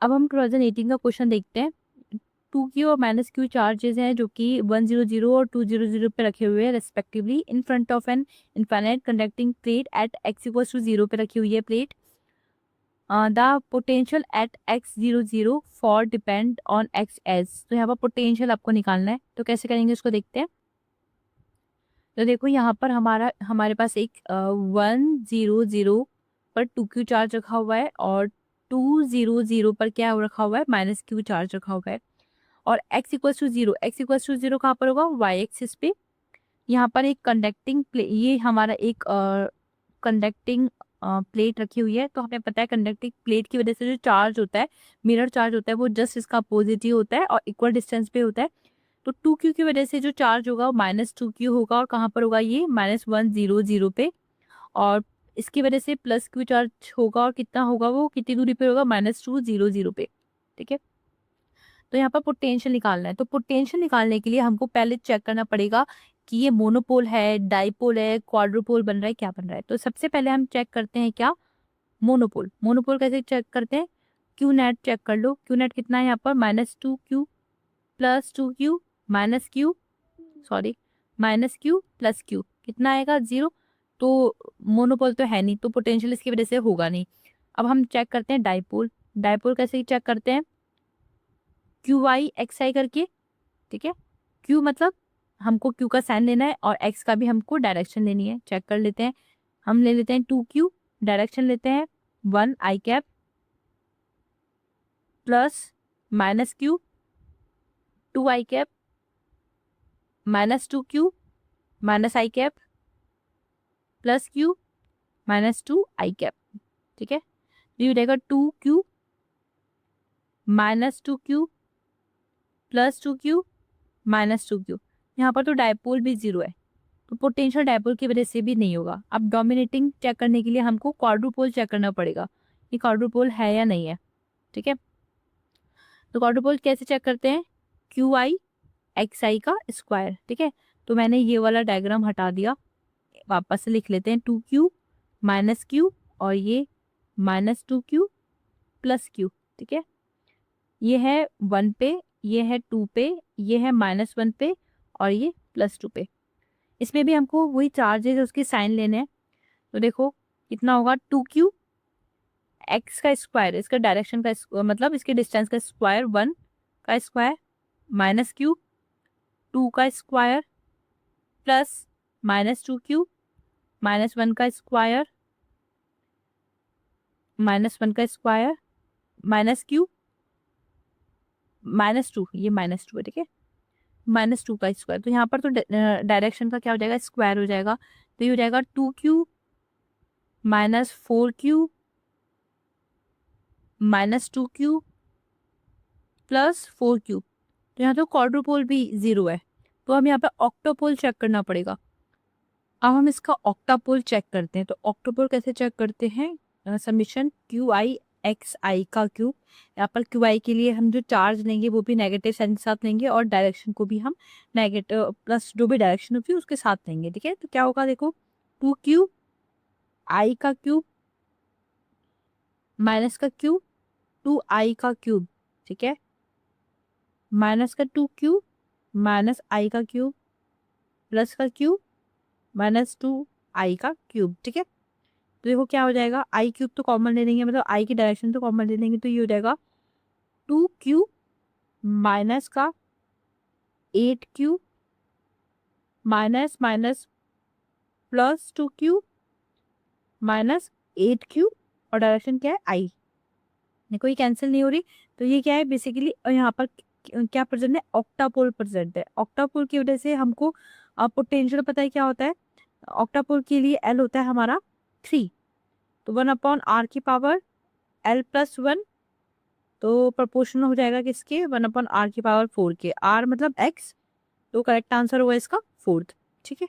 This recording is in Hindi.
अब हम 2018 का क्वेश्चन देखते हैं। 2q और -q चार्जेस हैं जो कि 100 और 200 पे रखे हुए हैं respectively in front of an infinite conducting plate at x=0 पे रखी हुई है plate. The potential at x00 for depend on x as. तो यहाँ पर पोटेंशियल आपको निकालना है, तो कैसे करेंगे उसको देखते हैं। तो देखो यहाँ पर हमारे पास एक 100 पर 2q चार्ज रखा हुआ है और 200 पर क्या रखा हुआ है, -q चार्ज रखा हुआ है। और x=0, x=0 कहाँ पर होगा, y एक्सिस पे। यहाँ पर एक कंडक्टिंग ये हमारा एक कंडक्टिंग प्लेट रखी हुई है। तो हमें पता है कंडक्टिंग प्लेट की वजह से जो चार्ज होता है, मिरर चार्ज होता है, वो जस्ट इसका अपोजिट ही होता है और इक्वल डिस्टेंस पे होता है। तो 2q की वजह से जो चार्ज होगा वो -2q होगा और कहाँ पर होगा, ये -100 पे। और इसकी वजह से +q चार्ज होगा और कितना होगा, वो कितनी दूरी पे होगा, -200 पे। ठीक है, तो यहाँ पर पोटेंशियल निकालना है। तो पोटेंशियल निकालने के लिए हमको पहले चेक करना पड़ेगा कि ये मोनोपोल है, डाइपोल है, क्वाड्रुपोल बन रहा है, क्या बन रहा है। तो सबसे पहले हम चेक करते हैं क्या, मोनोपोल। मोनोपोल कैसे चेक करते हैं, क्यू नेट चेक कर लो। क्यू नेट कितना है यहाँ पर, -2q + 2q -q, sorry -q + q, कितना आएगा, 0। तो मोनोपोल तो है नहीं, तो पोटेंशियल इसकी वजह से होगा नहीं। अब हम चेक करते हैं डाइपोल। डाइपोल कैसे चेक करते हैं, QI XI करके। ठीक है, Q मतलब हमको Q का साइन लेना है और X का भी हमको डायरेक्शन लेनी है। चेक कर लेते हैं, हम ले लेते हैं 2Q, डायरेक्शन लेते हैं 1 I cap plus -Q 2 I cap -2Q -I cap plus Q -2 I cap. ठीक है, तो ये हो जाएगा 2Q -2Q plus 2Q -2Q। यहाँ पर तो डायपोल भी 0 है, तो पोटेंशियल डायपोल की वजह से भी नहीं होगा। अब डोमिनेटिंग चेक करने के लिए हमको क्वाड्रुपोल चेक करना पड़ेगा, ये क्वाड्रुपोल है या नहीं है। ठीक है, तो क्वाड्रुपोल कैसे चेक करते हैं, QI XI का स्क्वायर। ठीक है, तो मैंने ये वाला डायग्राम हटा दिया, वापस से लिख लेते हैं 2Q -Q और ये -2Q प्लस Q। ठीक है, ये है 1 पे, ये है 2 पे, ये है -1 पे और ये +2 पे। इसमें भी हमको वही चार्जेस उसके साइन लेने हैं। तो देखो कितना होगा, 2Q x का स्क्वायर, इसका डायरेक्शन का मतलब इसके डिस्टेंस का स्क्वायर 1 का स्क्वायर -Q 2 का स्क्वायर प्लस -2Q -1 का स्क्वायर -1 का स्क्वायर -Q -2, ये -2 है। ठीक है, -2 का स्क्वायर। तो यहाँ पर तो डायरेक्शन का क्या हो जाएगा, स्क्वायर हो जाएगा। तो ये हो जाएगा 2Q -4Q -2Q plus 4Q। तो यहाँ तो क्वाड्रुपोल भी 0 है, तो हम यहाँ पे ऑक्टोपोल चेक करना पड़ेगा। अब हम इसका ऑक्टापोल चेक करते हैं। तो ऑक्टोपोल कैसे चेक करते हैं, समीशन QI XI का क्यूब। यहाँ पर QI के लिए हम जो चार्ज लेंगे वो भी नेगेटिव साइन के साथ लेंगे और डायरेक्शन को भी हम नेगेटिव प्लस जो भी डायरेक्शन होगी उसके साथ लेंगे। ठीक है, तो क्या होगा, देखो 2QI का क्यूब माइनस का क्यूब 2I का क्यूब। ठीक है, माइनस का 2Q -I का क्यूब प्लस का क्यूब -2I का क्यूब। ठीक है, तो देखो क्या हो जाएगा, आई क्यूब तो कॉमन ले लेंगे, मतलब आई की डायरेक्शन तो कॉमन ले लेंगे, तो ये हो जाएगा 2Q माइनस का 8Q minus minus plus 2Q -8Q और डायरेक्शन क्या है, आई। देखो ये कैंसिल नहीं हो रही, तो ये क्या है बेसिकली, यहाँ पर क्या प्रेजेंट है, ऑक्टापोल प्रेजेंट है। ऑक्टापोल की वजह से हमको पोटेंशियल पता है क्या होता है, ऑक्टापोल के लिए एल होता है हमारा 3, तो 1/r की पावर l + 1, तो प्रोपोर्शनल हो जाएगा किसके, 1/r की पावर 4 के। r मतलब x, तो करेक्ट आंसर होगा इसका 4th। ठीक है।